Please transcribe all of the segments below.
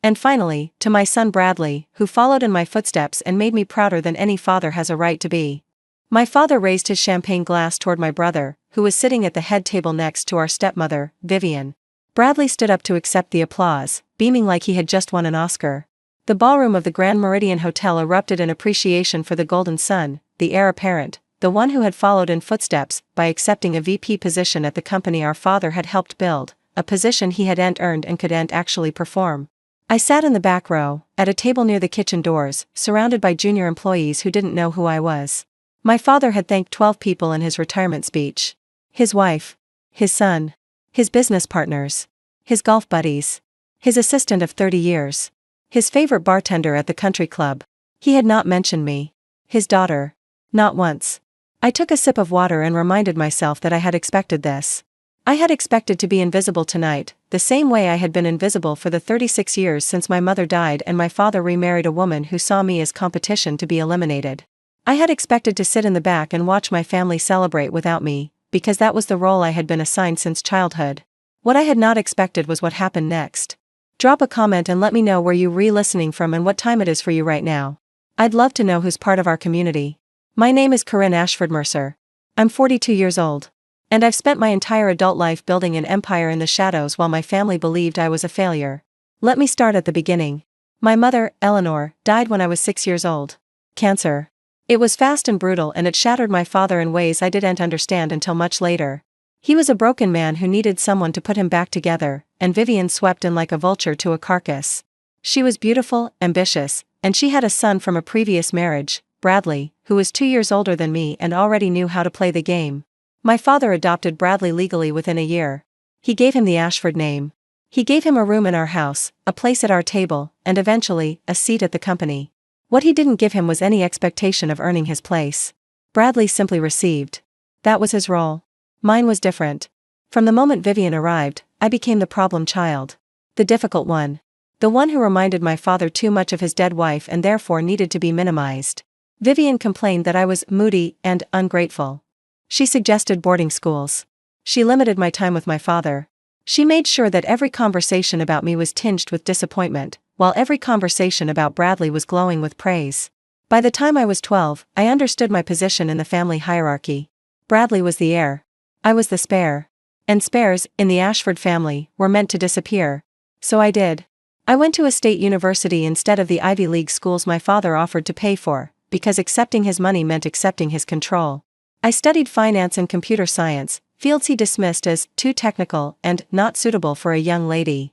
And finally, to my son Bradley, who followed in my footsteps and made me prouder than any father has a right to be. My father raised his champagne glass toward my brother, who was sitting at the head table next to our stepmother, Vivian. Bradley stood up to accept the applause, beaming like he had just won an Oscar. The ballroom of the Grand Meridian Hotel erupted in appreciation for the golden son, the heir apparent, the one who had followed in footsteps by accepting a VP position at the company our father had helped build, a position he hadn't earned and couldn't actually perform. I sat in the back row, at a table near the kitchen doors, surrounded by junior employees who didn't know who I was. My father had thanked 12 people in his retirement speech. His wife, his son, his business partners, his golf buddies, his assistant of 30 years, his favorite bartender at the country club. He had not mentioned me. His daughter. Not once. I took a sip of water and reminded myself that I had expected this. I had expected to be invisible tonight, the same way I had been invisible for the 36 years since my mother died and my father remarried a woman who saw me as competition to be eliminated. I had expected to sit in the back and watch my family celebrate without me, because that was the role I had been assigned since childhood. What I had not expected was what happened next. Drop a comment and let me know where you're re-listening from and what time it is for you right now. I'd love to know who's part of our community. My name is Corinne Ashford Mercer. I'm 42 years old. And I've spent my entire adult life building an empire in the shadows while my family believed I was a failure. Let me start at the beginning. My mother, Eleanor, died when I was 6 years old. Cancer. It was fast and brutal and it shattered my father in ways I didn't understand until much later. He was a broken man who needed someone to put him back together, and Vivian swept in like a vulture to a carcass. She was beautiful, ambitious, and she had a son from a previous marriage, Bradley, who was 2 years older than me and already knew how to play the game. My father adopted Bradley legally within a year. He gave him the Ashford name. He gave him a room in our house, a place at our table, and eventually, a seat at the company. What he didn't give him was any expectation of earning his place. Bradley simply received. That was his role. Mine was different. From the moment Vivian arrived, I became the problem child. The difficult one. The one who reminded my father too much of his dead wife and therefore needed to be minimized. Vivian complained that I was moody and ungrateful. She suggested boarding schools. She limited my time with my father. She made sure that every conversation about me was tinged with disappointment, while every conversation about Bradley was glowing with praise. By the time I was 12, I understood my position in the family hierarchy. Bradley was the heir. I was the spare. And spares, in the Ashford family, were meant to disappear. So I did. I went to a state university instead of the Ivy League schools my father offered to pay for, because accepting his money meant accepting his control. I studied finance and computer science, fields he dismissed as too technical and not suitable for a young lady.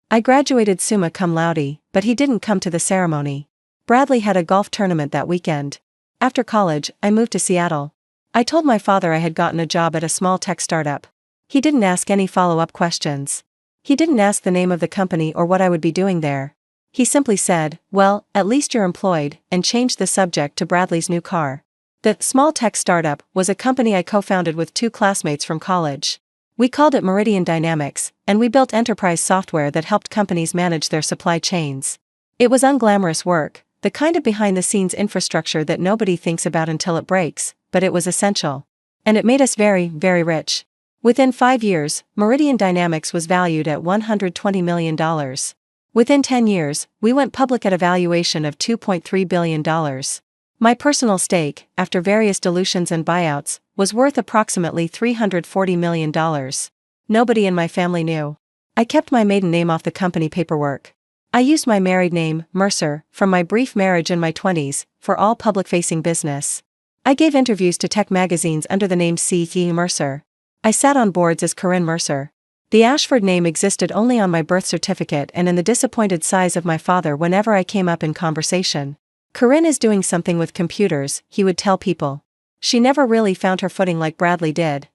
I graduated summa cum laude, but he didn't come to the ceremony. Bradley had a golf tournament that weekend. After college, I moved to Seattle. I told my father I had gotten a job at a small tech startup. He didn't ask any follow-up questions. He didn't ask the name of the company or what I would be doing there. He simply said, "Well, at least you're employed," and changed the subject to Bradley's new car. The small tech startup was a company I co-founded with 2 classmates from college. We called it Meridian Dynamics, and we built enterprise software that helped companies manage their supply chains. It was unglamorous work, the kind of behind-the-scenes infrastructure that nobody thinks about until it breaks, but it was essential. And it made us very, very rich. Within 5 years, Meridian Dynamics was valued at $120 million. Within 10 years, we went public at a valuation of $2.3 billion. My personal stake, after various dilutions and buyouts, was worth approximately $340 million. Nobody in my family knew. I kept my maiden name off the company paperwork. I used my married name, Mercer, from my brief marriage in my 20s, for all public-facing business. I gave interviews to tech magazines under the name C.E. Mercer. I sat on boards as Corinne Mercer. The Ashford name existed only on my birth certificate and in the disappointed sighs of my father whenever I came up in conversation. Corinne is doing something with computers, he would tell people. She never really found her footing like Bradley did.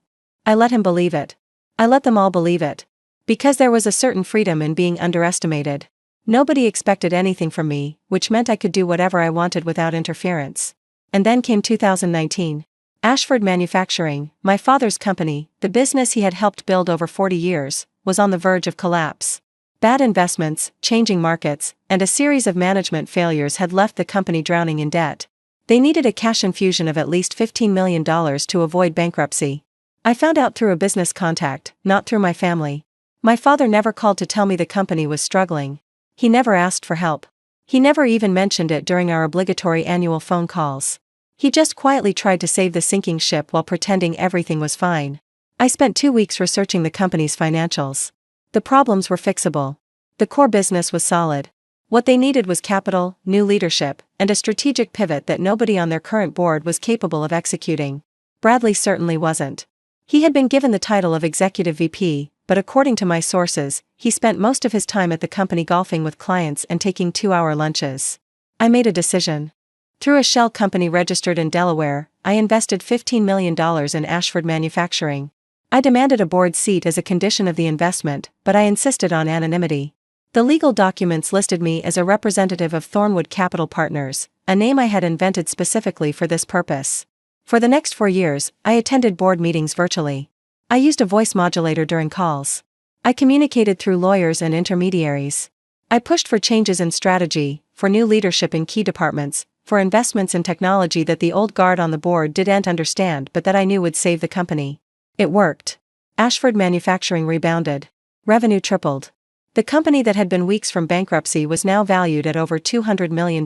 I let him believe it. I let them all believe it. Because there was a certain freedom in being underestimated. Nobody expected anything from me, which meant I could do whatever I wanted without interference. And then came 2019. Ashford Manufacturing, my father's company, the business he had helped build over 40 years, was on the verge of collapse. Bad investments, changing markets, and a series of management failures had left the company drowning in debt. They needed a cash infusion of at least $15 million to avoid bankruptcy. I found out through a business contact, not through my family. My father never called to tell me the company was struggling. He never asked for help. He never even mentioned it during our obligatory annual phone calls. He just quietly tried to save the sinking ship while pretending everything was fine. I spent 2 weeks researching the company's financials. The problems were fixable. The core business was solid. What they needed was capital, new leadership, and a strategic pivot that nobody on their current board was capable of executing. Bradley certainly wasn't. He had been given the title of Executive VP, but according to my sources, he spent most of his time at the company golfing with clients and taking 2-hour lunches. I made a decision. Through a shell company registered in Delaware, I invested $15 million in Ashford Manufacturing. I demanded a board seat as a condition of the investment, but I insisted on anonymity. The legal documents listed me as a representative of Thornwood Capital Partners, a name I had invented specifically for this purpose. For the next 4 years, I attended board meetings virtually. I used a voice modulator during calls. I communicated through lawyers and intermediaries. I pushed for changes in strategy, for new leadership in key departments, for investments in technology that the old guard on the board didn't understand but that I knew would save the company. It worked. Ashford Manufacturing rebounded. Revenue tripled. The company that had been weeks from bankruptcy was now valued at over $200 million.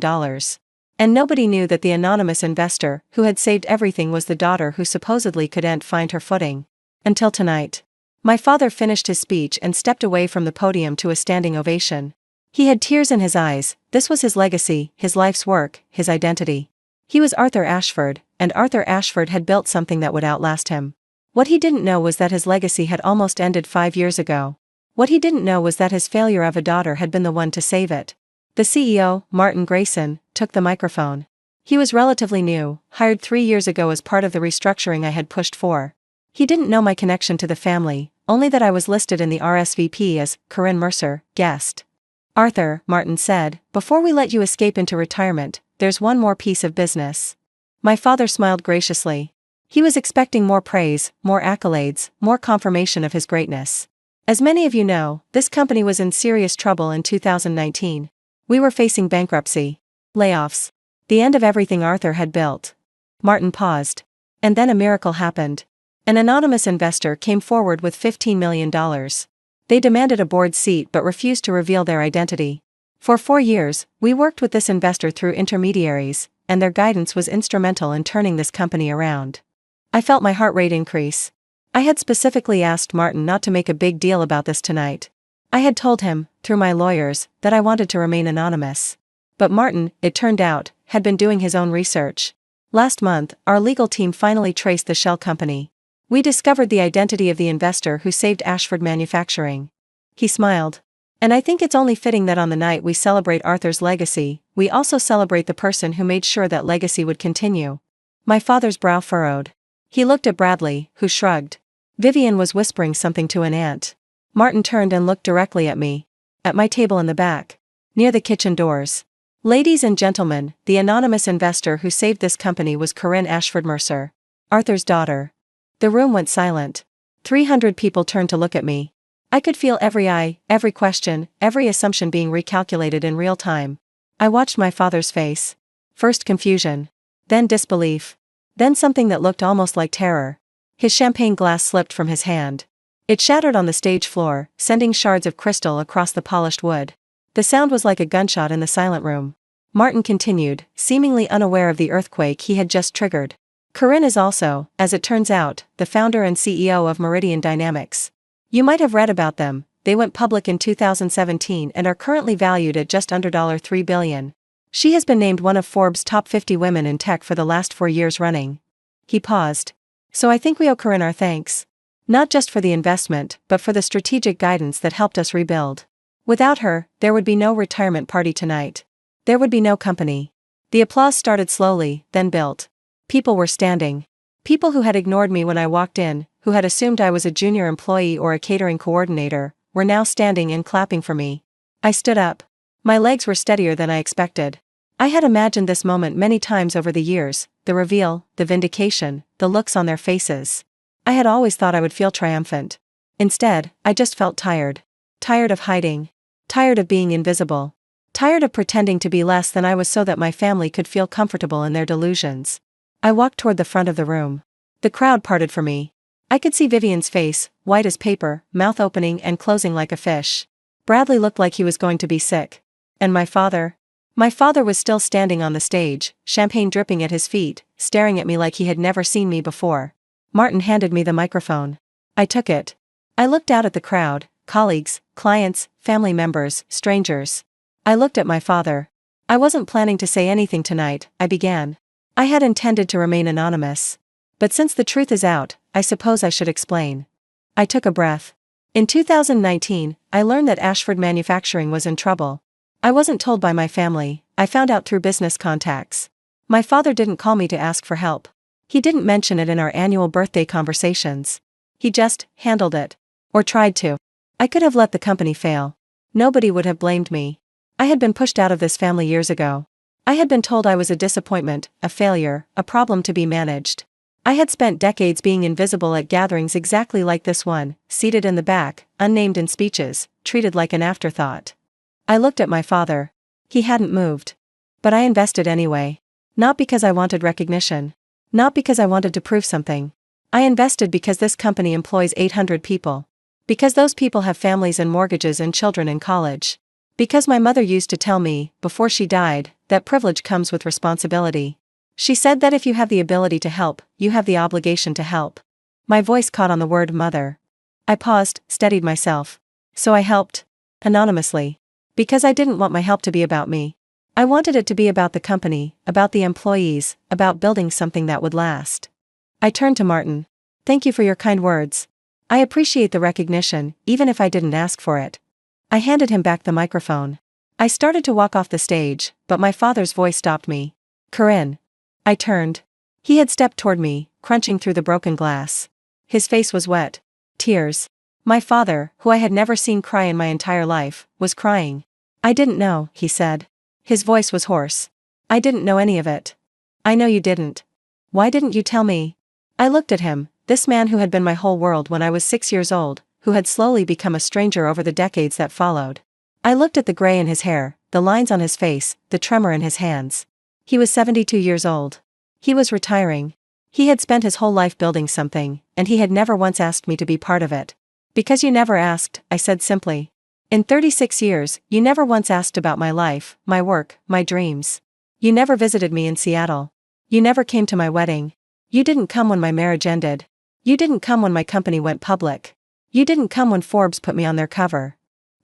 And nobody knew that the anonymous investor who had saved everything was the daughter who supposedly couldn't find her footing. Until tonight. My father finished his speech and stepped away from the podium to a standing ovation. He had tears in his eyes. This was his legacy, his life's work, his identity. He was Arthur Ashford, and Arthur Ashford had built something that would outlast him. What he didn't know was that his legacy had almost ended 5 years ago. What he didn't know was that his failure of a daughter had been the one to save it. The CEO, Martin Grayson, took the microphone. He was relatively new, hired 3 years ago as part of the restructuring I had pushed for. He didn't know my connection to the family, only that I was listed in the RSVP as Corinne Mercer, guest. Arthur, Martin said, before we let you escape into retirement, there's one more piece of business. My father smiled graciously. He was expecting more praise, more accolades, more confirmation of his greatness. As many of you know, this company was in serious trouble in 2019. We were facing bankruptcy. Layoffs. The end of everything Arthur had built. Martin paused. And then a miracle happened. An anonymous investor came forward with $15 million. They demanded a board seat but refused to reveal their identity. For 4 years, we worked with this investor through intermediaries, and their guidance was instrumental in turning this company around. I felt my heart rate increase. I had specifically asked Martin not to make a big deal about this tonight. I had told him, through my lawyers, that I wanted to remain anonymous. But Martin, it turned out, had been doing his own research. Last month, our legal team finally traced the shell company. We discovered the identity of the investor who saved Ashford Manufacturing. He smiled. And I think it's only fitting that on the night we celebrate Arthur's legacy, we also celebrate the person who made sure that legacy would continue. My father's brow furrowed. He looked at Bradley, who shrugged. Vivian was whispering something to an aunt. Martin turned and looked directly at me. At my table in the back. Near the kitchen doors. Ladies and gentlemen, the anonymous investor who saved this company was Corinne Ashford Mercer. Arthur's daughter. The room went silent. 300 people turned to look at me. I could feel every eye, every question, every assumption being recalculated in real time. I watched my father's face. First confusion. Then disbelief. Then something that looked almost like terror. His champagne glass slipped from his hand. It shattered on the stage floor, sending shards of crystal across the polished wood. The sound was like a gunshot in the silent room. Martin continued, seemingly unaware of the earthquake he had just triggered. Corinne is also, as it turns out, the founder and CEO of Meridian Dynamics. You might have read about them. They went public in 2017 and are currently valued at just under $3 billion. She has been named one of Forbes' top 50 women in tech for the last 4 years running. He paused. So I think we owe Corinne our thanks. Not just for the investment, but for the strategic guidance that helped us rebuild. Without her, there would be no retirement party tonight. There would be no company. The applause started slowly, then built. People were standing. People who had ignored me when I walked in, who had assumed I was a junior employee or a catering coordinator, were now standing and clapping for me. I stood up. My legs were steadier than I expected. I had imagined this moment many times over the years, the reveal, the vindication, the looks on their faces. I had always thought I would feel triumphant. Instead, I just felt tired. Tired of hiding. Tired of being invisible. Tired of pretending to be less than I was so that my family could feel comfortable in their delusions. I walked toward the front of the room. The crowd parted for me. I could see Vivian's face, white as paper, mouth opening and closing like a fish. Bradley looked like he was going to be sick. And my father? My father was still standing on the stage, champagne dripping at his feet, staring at me like he had never seen me before. Martin handed me the microphone. I took it. I looked out at the crowd, colleagues, clients, family members, strangers. I looked at my father. I wasn't planning to say anything tonight, I began. I had intended to remain anonymous. But since the truth is out, I suppose I should explain. I took a breath. In 2019, I learned that Ashford Manufacturing was in trouble. I wasn't told by my family, I found out through business contacts. My father didn't call me to ask for help. He didn't mention it in our annual birthday conversations. He just handled it. Or tried to. I could have let the company fail. Nobody would have blamed me. I had been pushed out of this family years ago. I had been told I was a disappointment, a failure, a problem to be managed. I had spent decades being invisible at gatherings exactly like this one, seated in the back, unnamed in speeches, treated like an afterthought. I looked at my father. He hadn't moved. But I invested anyway. Not because I wanted recognition. Not because I wanted to prove something. I invested because this company employs 800 people. Because those people have families and mortgages and children in college. Because my mother used to tell me, before she died, that privilege comes with responsibility. She said that if you have the ability to help, you have the obligation to help. My voice caught on the word mother. I paused, steadied myself. So I helped. Anonymously. Because I didn't want my help to be about me. I wanted it to be about the company, about the employees, about building something that would last. I turned to Martin. Thank you for your kind words. I appreciate the recognition, even if I didn't ask for it. I handed him back the microphone. I started to walk off the stage, but my father's voice stopped me. Corinne. I turned. He had stepped toward me, crunching through the broken glass. His face was wet. Tears. My father, who I had never seen cry in my entire life, was crying. I didn't know, he said. His voice was hoarse. I didn't know any of it. I know you didn't. Why didn't you tell me? I looked at him, this man who had been my whole world when I was 6 years old, who had slowly become a stranger over the decades that followed. I looked at the gray in his hair, the lines on his face, the tremor in his hands. He was 72 years old. He was retiring. He had spent his whole life building something, and he had never once asked me to be part of it. Because you never asked, I said simply. In 36 years, you never once asked about my life, my work, my dreams. You never visited me in Seattle. You never came to my wedding. You didn't come when my marriage ended. You didn't come when my company went public. You didn't come when Forbes put me on their cover.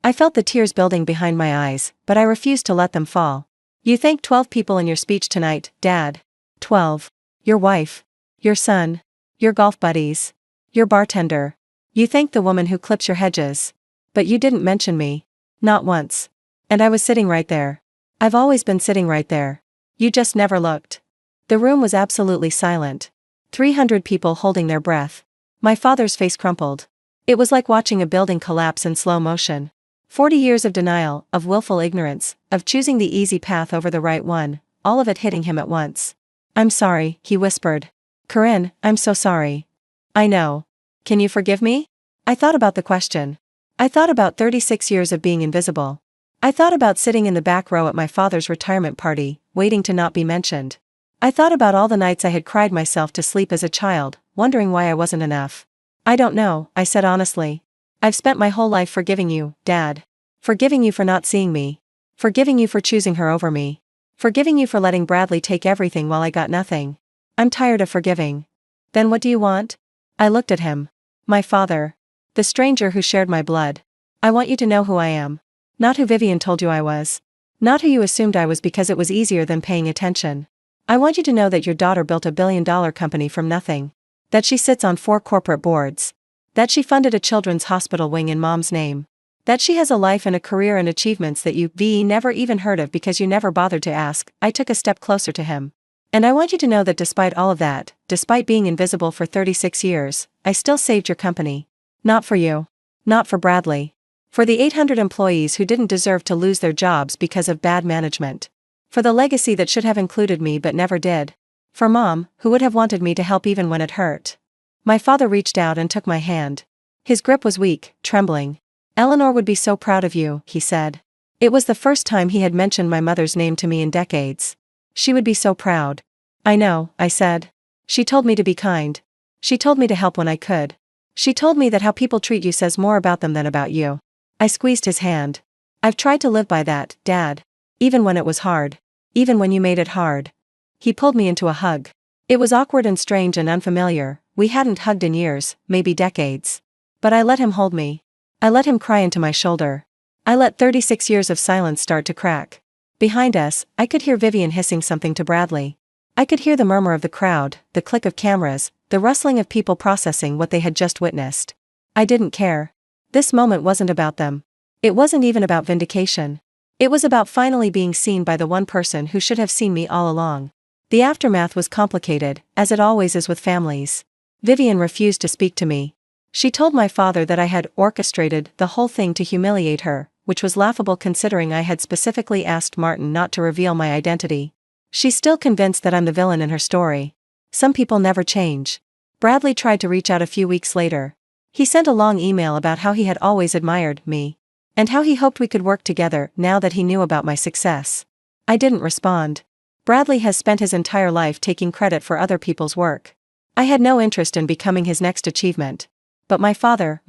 I felt the tears building behind my eyes, but I refused to let them fall. You thanked 12 people in your speech tonight, Dad. 12. Your wife. Your son. Your golf buddies. Your bartender. You thanked the woman who clips your hedges. But you didn't mention me. Not once. And I was sitting right there. I've always been sitting right there. You just never looked. The room was absolutely silent. 300 people holding their breath. My father's face crumpled. It was like watching a building collapse in slow motion. 40 years of denial, of willful ignorance, of choosing the easy path over the right one, all of it hitting him at once. I'm sorry, he whispered. Corinne, I'm so sorry. I know. Can you forgive me? I thought about the question. I thought about 36 years of being invisible. I thought about sitting in the back row at my father's retirement party, waiting to not be mentioned. I thought about all the nights I had cried myself to sleep as a child, wondering why I wasn't enough. I don't know, I said honestly. I've spent my whole life forgiving you, Dad. Forgiving you for not seeing me. Forgiving you for choosing her over me. Forgiving you for letting Bradley take everything while I got nothing. I'm tired of forgiving. Then what do you want? I looked at him. My father. The stranger who shared my blood. I want you to know who I am. Not who Vivian told you I was. Not who you assumed I was because it was easier than paying attention. I want you to know that your daughter built a billion-dollar company from nothing. That she sits on 4 corporate boards. That she funded a children's hospital wing in Mom's name. That she has a life and a career and achievements that you never even heard of because you never bothered to ask. I took a step closer to him. And I want you to know that despite all of that, despite being invisible for 36 years, I still saved your company. Not for you. Not for Bradley. For the 800 employees who didn't deserve to lose their jobs because of bad management. For the legacy that should have included me but never did. For Mom, who would have wanted me to help even when it hurt. My father reached out and took my hand. His grip was weak, trembling. Eleanor would be so proud of you, he said. It was the first time he had mentioned my mother's name to me in decades. She would be so proud. I know, I said. She told me to be kind. She told me to help when I could. She told me that how people treat you says more about them than about you. I squeezed his hand. I've tried to live by that, Dad. Even when it was hard. Even when you made it hard. He pulled me into a hug. It was awkward and strange and unfamiliar, we hadn't hugged in years, maybe decades. But I let him hold me. I let him cry into my shoulder. I let 36 years of silence start to crack. Behind us, I could hear Vivian hissing something to Bradley. I could hear the murmur of the crowd, the click of cameras, the rustling of people processing what they had just witnessed. I didn't care. This moment wasn't about them. It wasn't even about vindication. It was about finally being seen by the one person who should have seen me all along. The aftermath was complicated, as it always is with families. Vivian refused to speak to me. She told my father that I had orchestrated the whole thing to humiliate her, which was laughable considering I had specifically asked Martin not to reveal my identity. She's still convinced that I'm the villain in her story. Some people never change. Bradley tried to reach out a few weeks later. He sent a long email about how he had always admired me. And how he hoped we could work together now that he knew about my success. I didn't respond. Bradley has spent his entire life taking credit for other people's work. I had no interest in becoming his next achievement. But my father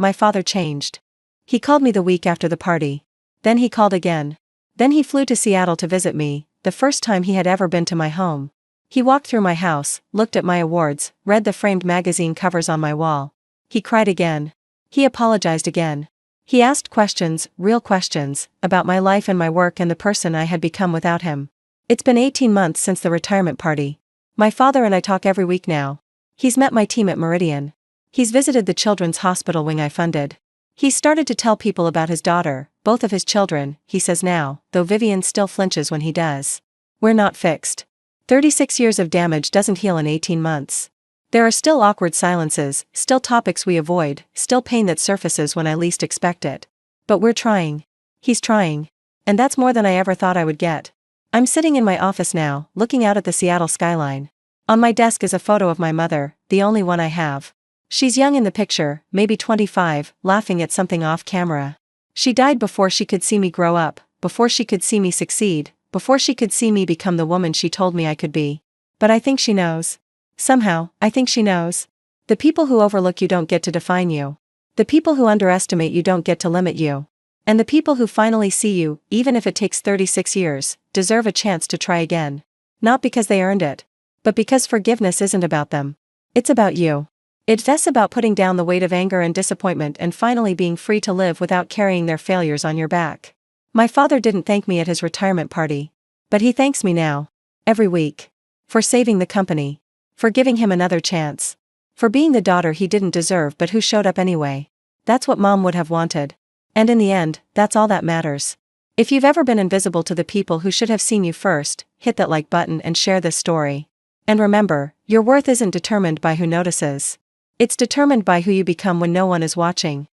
changed. He called me the week after the party. Then he called again. Then he flew to Seattle to visit me, the first time he had ever been to my home. He walked through my house, looked at my awards, read the framed magazine covers on my wall. He cried again. He apologized again. He asked questions, real questions, about my life and my work and the person I had become without him. It's been 18 months since the retirement party. My father and I talk every week now. He's met my team at Meridian. He's visited the children's hospital wing I funded. He's started to tell people about his daughter, both of his children, he says now, though Vivian still flinches when he does. We're not fixed. 36 years of damage doesn't heal in 18 months. There are still awkward silences, still topics we avoid, still pain that surfaces when I least expect it. But we're trying. He's trying. And that's more than I ever thought I would get. I'm sitting in my office now, looking out at the Seattle skyline. On my desk is a photo of my mother, the only one I have. She's young in the picture, maybe 25, laughing at something off camera. She died before she could see me grow up, before she could see me succeed, before she could see me become the woman she told me I could be. But I think she knows. Somehow, I think she knows. The people who overlook you don't get to define you. The people who underestimate you don't get to limit you. And the people who finally see you, even if it takes 36 years, deserve a chance to try again. Not because they earned it. But because forgiveness isn't about them. It's about you. It's about putting down the weight of anger and disappointment and finally being free to live without carrying their failures on your back. My father didn't thank me at his retirement party. But he thanks me now. Every week. For saving the company. For giving him another chance. For being the daughter he didn't deserve but who showed up anyway. That's what Mom would have wanted. And in the end, that's all that matters. If you've ever been invisible to the people who should have seen you first, hit that like button and share this story. And remember, your worth isn't determined by who notices. It's determined by who you become when no one is watching.